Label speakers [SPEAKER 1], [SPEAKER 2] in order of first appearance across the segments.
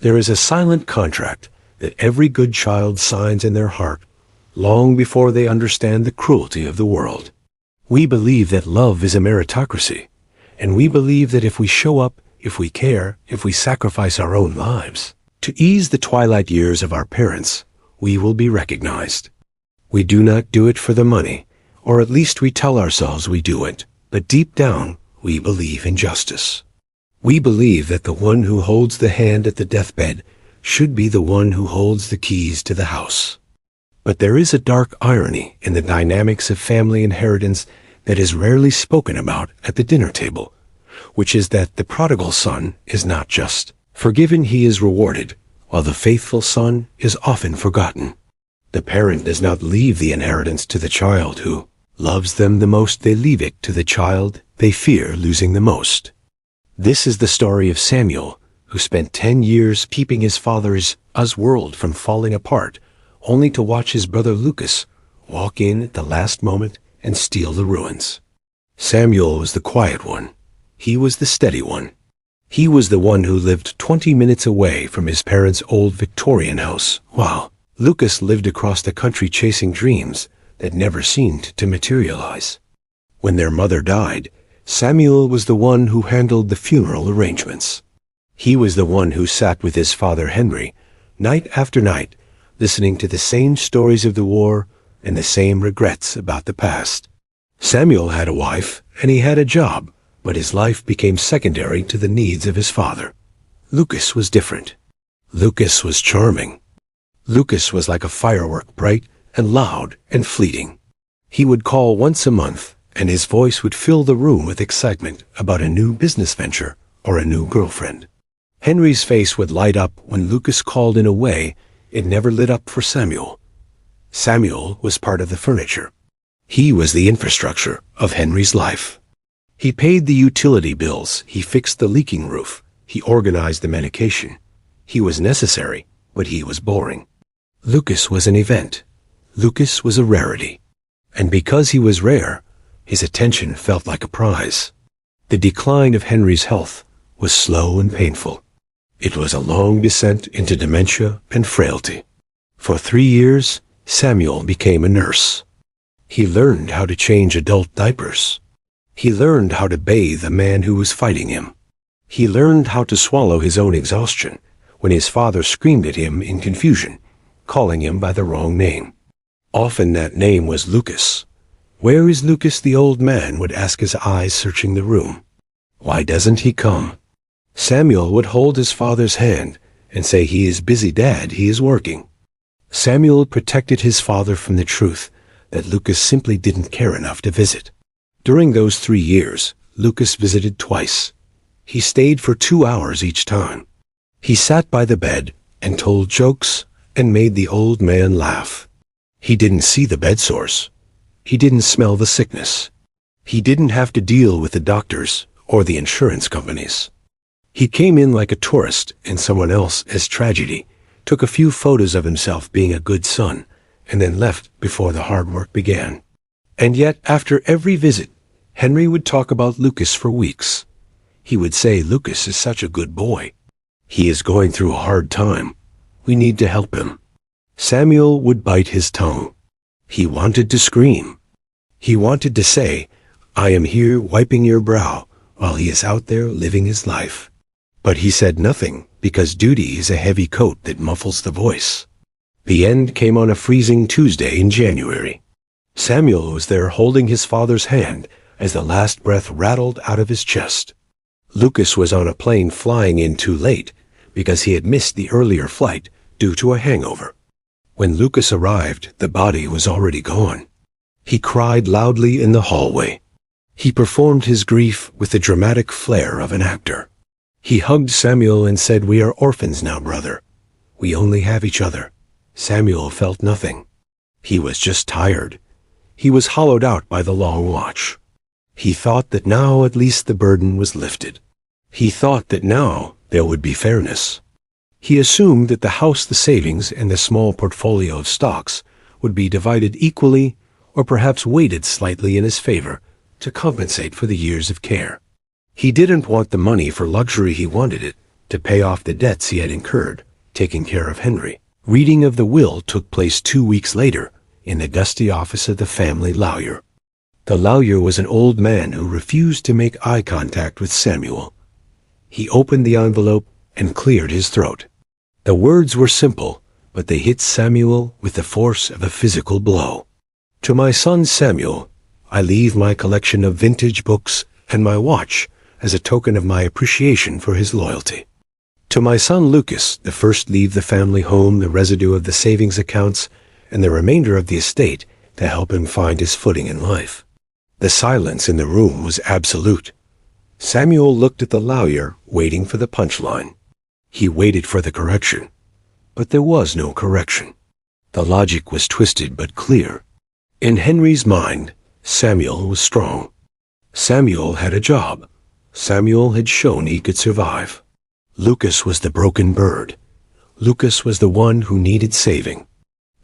[SPEAKER 1] There is a silent contract that every good child signs in their heart long before they understand the cruelty of the world. We believe that love is a meritocracy, and we believe that if we show up, if we care, if we sacrifice our own lives to ease the twilight years of our parents, we will be recognized. We do not do it for the money, or at least we tell ourselves we do it, but deep down we believe in justice. We believe that the one who holds the hand at the deathbed should be the one who holds the keys to the house. But there is a dark irony in the dynamics of family inheritance that is rarely spoken about at the dinner table, which is that the prodigal son is not just forgiven, he is rewarded, while the faithful son is often forgotten. The parent does not leave the inheritance to the child who loves them the most, they leave it to the child they fear losing the most. This is the story of Samuel, who spent 10 years keeping his father's world from falling apart, only to watch his brother Lucas walk in at the last moment and steal the ruins. Samuel was the quiet one. He was the steady one. He was the one who lived 20 minutes away from his parents' old Victorian house, while Lucas lived across the country chasing dreams that never seemed to materialize. When their mother died, Samuel was the one who handled the funeral arrangements. He was the one who sat with his father Henry, night after night, listening to the same stories of the war and the same regrets about the past. Samuel had a wife and he had a job, but his life became secondary to the needs of his father. Lucas was different. Lucas was charming. Lucas was like a firework, bright and loud and fleeting. He would call once a month, and his voice would fill the room with excitement about a new business venture or a new girlfriend. Henry's face would light up when Lucas called in a way it never lit up for Samuel. Samuel was part of the furniture. He was the infrastructure of Henry's life. He paid the utility bills, he fixed the leaking roof, he organized the medication. He was necessary, but he was boring. Lucas was an event. Lucas was a rarity. And because he was rare, his attention felt like a prize. The decline of Henry's health was slow and painful. It was a long descent into dementia and frailty. For 3 years, Samuel became a nurse. He learned how to change adult diapers. He learned how to bathe a man who was fighting him. He learned how to swallow his own exhaustion when his father screamed at him in confusion, calling him by the wrong name. Often that name was Lucas. "Where is Lucas?" the old man would ask, his eyes searching the room. "Why doesn't he come?" Samuel would hold his father's hand and say, "He is busy, Dad, he is working." Samuel protected his father from the truth that Lucas simply didn't care enough to visit. During those 3 years, Lucas visited twice. He stayed for 2 hours each time. He sat by the bed and told jokes and made the old man laugh. He didn't see the bed sores. He didn't smell the sickness. He didn't have to deal with the doctors or the insurance companies. He came in like a tourist in someone else's tragedy, took a few photos of himself being a good son, and then left before the hard work began. And yet, after every visit, Henry would talk about Lucas for weeks. He would say, "Lucas is such a good boy. He is going through a hard time. We need to help him." Samuel would bite his tongue. He wanted to scream. He wanted to say, "I am here wiping your brow," while he is out there living his life. But he said nothing, because duty is a heavy coat that muffles the voice. The end came on a freezing Tuesday in January. Samuel was there holding his father's hand as the last breath rattled out of his chest. Lucas was on a plane flying in too late because he had missed the earlier flight due to a hangover. When Lucas arrived, the body was already gone. He cried loudly in the hallway. He performed his grief with the dramatic flair of an actor. He hugged Samuel and said, "We are orphans now, brother. We only have each other." Samuel felt nothing. He was just tired. He was hollowed out by the long watch. He thought that now at least the burden was lifted. He thought that now there would be fairness. He assumed that the house, the savings, and the small portfolio of stocks would be divided equally or perhaps weighted slightly in his favor to compensate for the years of care. He didn't want the money for luxury, he wanted it to pay off the debts he had incurred, taking care of Henry. Reading of the will took place 2 weeks later in the dusty office of the family lawyer. The lawyer was an old man who refused to make eye contact with Samuel. He opened the envelope and cleared his throat. The words were simple, but they hit Samuel with the force of a physical blow. To my son Samuel, I leave my collection of vintage books and my watch as a token of my appreciation for his loyalty. To my son Lucas, the first leave the family home, the residue of the savings accounts, and the remainder of the estate to help him find his footing in life. The silence in the room was absolute. Samuel looked at the lawyer, waiting for the punchline. He waited for the correction, but there was no correction. The logic was twisted but clear. In Henry's mind, Samuel was strong. Samuel had a job. Samuel had shown he could survive. Lucas was the broken bird. Lucas was the one who needed saving.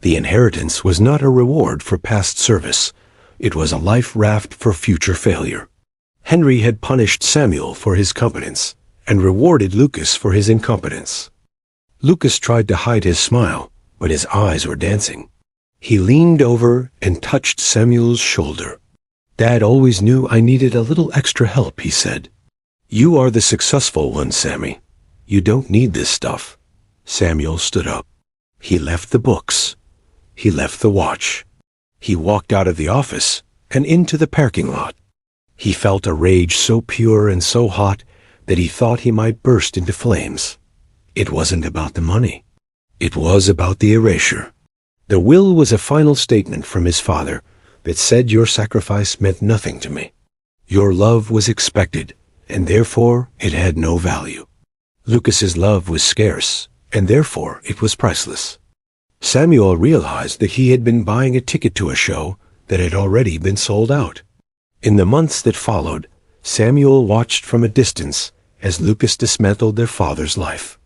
[SPEAKER 1] The inheritance was not a reward for past service. It was a life raft for future failure. Henry had punished Samuel for his competence and rewarded Lucas for his incompetence. Lucas tried to hide his smile, but his eyes were dancing. He leaned over and touched Samuel's shoulder. "Dad always knew I needed a little extra help," he said. "You are the successful one, Sammy. You don't need this stuff." Samuel stood up. He left the books. He left the watch. He walked out of the office and into the parking lot. He felt a rage so pure and so hot that he thought he might burst into flames. It wasn't about the money. It was about the erasure. The will was a final statement from his father that said your sacrifice meant nothing to me. Your love was expected, and therefore it had no value. Lucas's love was scarce, and therefore it was priceless. Samuel realized that he had been buying a ticket to a show that had already been sold out. In the months that followed, Samuel watched from a distance as Lucas dismantled their father's life.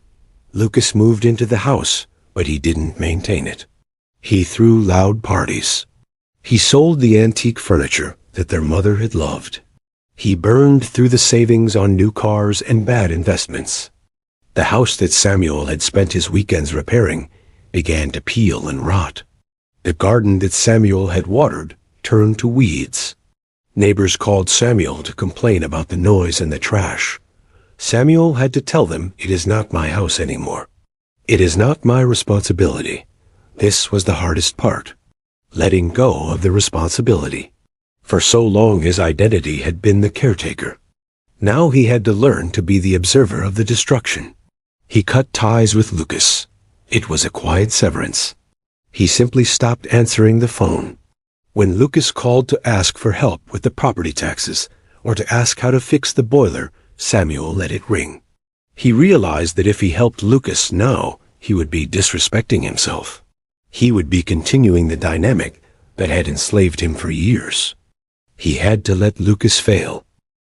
[SPEAKER 1] Lucas moved into the house, but he didn't maintain it. He threw loud parties. He sold the antique furniture that their mother had loved. He burned through the savings on new cars and bad investments. The house that Samuel had spent his weekends repairing began to peel and rot. The garden that Samuel had watered turned to weeds. Neighbors called Samuel to complain about the noise and the trash. Samuel had to tell them, "It is not my house anymore. It is not my responsibility." This was the hardest part, letting go of the responsibility. For so long his identity had been the caretaker. Now he had to learn to be the observer of the destruction. He cut ties with Lucas. It was a quiet severance. He simply stopped answering the phone. When Lucas called to ask for help with the property taxes or to ask how to fix the boiler, Samuel let it ring. He realized that if he helped Lucas now, he would be disrespecting himself. He would be continuing the dynamic that had enslaved him for years. He had to let Lucas fail.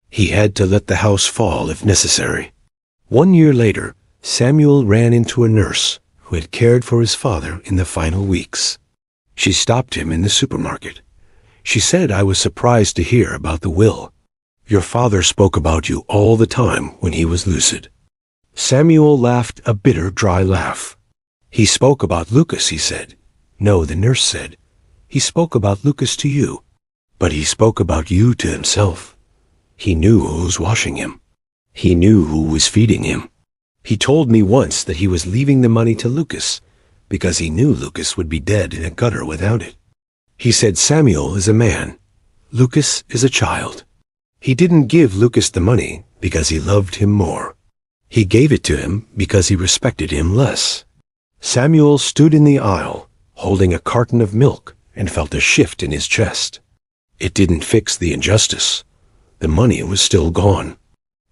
[SPEAKER 1] He had to let the house fall if necessary. 1 year later, Samuel ran into a nurse who had cared for his father in the final weeks. She stopped him in the supermarket. She said, "I was surprised to hear about the will. Your father spoke about you all the time when he was lucid." Samuel laughed a bitter, dry laugh. "He spoke about Lucas," he said. "No," the nurse said. "He spoke about Lucas to you. But he spoke about you to himself. He knew who was washing him. He knew who was feeding him. He told me once that he was leaving the money to Lucas because he knew Lucas would be dead in a gutter without it. He said Samuel is a man. Lucas is a child. He didn't give Lucas the money because he loved him more. He gave it to him because he respected him less." Samuel stood in the aisle, holding a carton of milk, and felt a shift in his chest. It didn't fix the injustice. The money was still gone.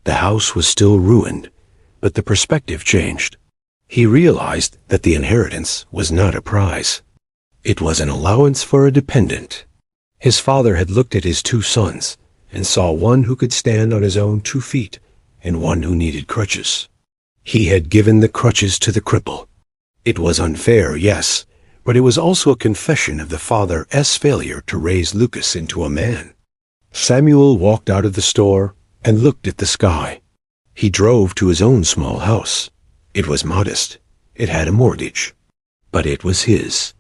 [SPEAKER 1] The house was still ruined, but the perspective changed. He realized that the inheritance was not a prize. It was an allowance for a dependent. His father had looked at his 2 sons and saw one who could stand on his own 2 feet and one who needed crutches. He had given the crutches to the cripple. It was unfair, yes, but it was also a confession of the father's failure to raise Lucas into a man. Samuel walked out of the store and looked at the sky. He drove to his own small house. It was modest. It had a mortgage. But it was his.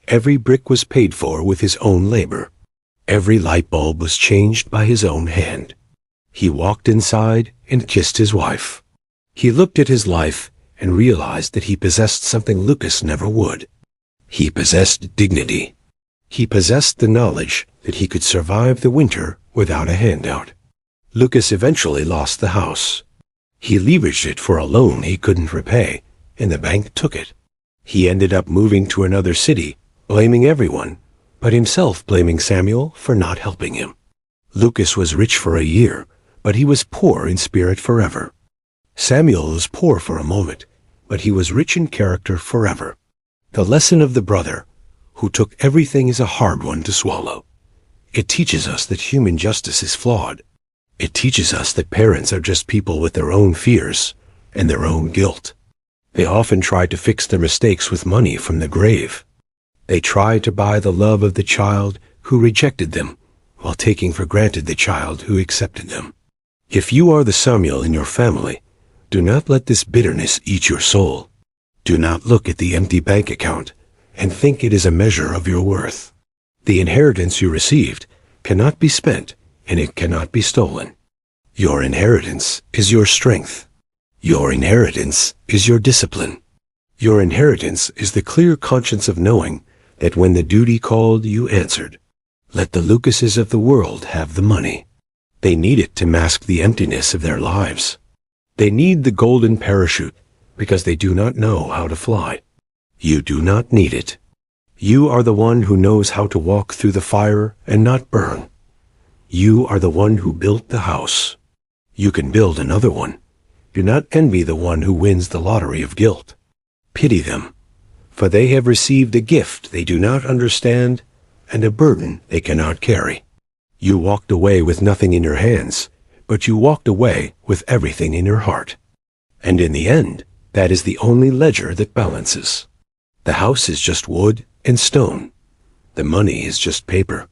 [SPEAKER 1] Every brick was paid for with his own labor. Every light bulb was changed by his own hand. He walked inside and kissed his wife. He looked at his life and realized that he possessed something Lucas never would. He possessed dignity. He possessed the knowledge that he could survive the winter without a handout. Lucas eventually lost the house. He leveraged it for a loan he couldn't repay, and the bank took it. He ended up moving to another city, blaming everyone, but himself blaming Samuel for not helping him. Lucas was rich for a year, but he was poor in spirit forever. Samuel was poor for a moment, but he was rich in character forever. The lesson of the brother, who took everything, is a hard one to swallow. It teaches us that human justice is flawed. It teaches us that parents are just people with their own fears and their own guilt. They often try to fix their mistakes with money from the grave. They try to buy the love of the child who rejected them, while taking for granted the child who accepted them. If you are the Samuel in your family, do not let this bitterness eat your soul. Do not look at the empty bank account and think it is a measure of your worth. The inheritance you received cannot be spent, and it cannot be stolen. Your inheritance is your strength. Your inheritance is your discipline. Your inheritance is the clear conscience of knowing that when the duty called, you answered. Let the Lucases of the world have the money. They need it to mask the emptiness of their lives. They need the golden parachute because they do not know how to fly. You do not need it. You are the one who knows how to walk through the fire and not burn. You are the one who built the house. You can build another one. Do not envy the one who wins the lottery of guilt. Pity them, for they have received a gift they do not understand and a burden they cannot carry. You walked away with nothing in your hands, but you walked away with everything in your heart. And in the end, that is the only ledger that balances. The house is just wood and stone. The money is just paper.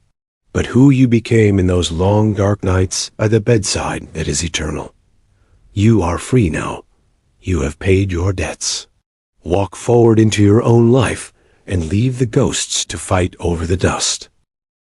[SPEAKER 1] But who you became in those long dark nights by the bedside, that is eternal. You are free now. You have paid your debts. Walk forward into your own life and leave the ghosts to fight over the dust.